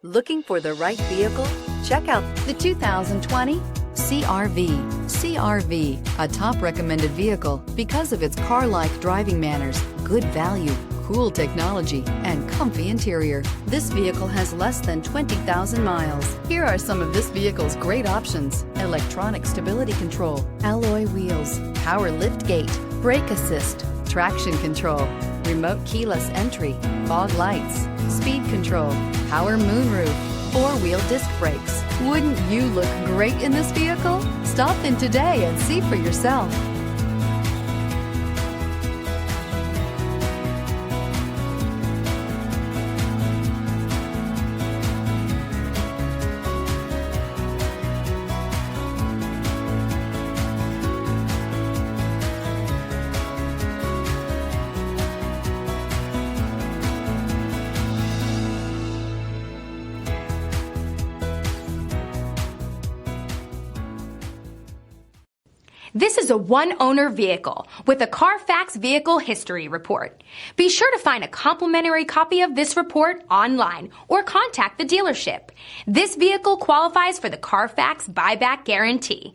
Looking for the right vehicle? Check out the 2020 CR-V. CR-V, a top recommended vehicle because of its car-like driving manners, good value, cool technology, and comfy interior. This vehicle has less than 20,000 miles. Here are some of this vehicle's great options: electronic stability control, alloy wheels, power lift gate, brake assist, traction control, remote keyless entry, fog lights, speed control, power moonroof, four-wheel disc brakes. Wouldn't you look great in this vehicle? Stop in today and see for yourself. This is a one-owner vehicle with a Carfax Vehicle History Report. Be sure to find a complimentary copy of this report online or contact the dealership. This vehicle qualifies for the Carfax Buyback Guarantee.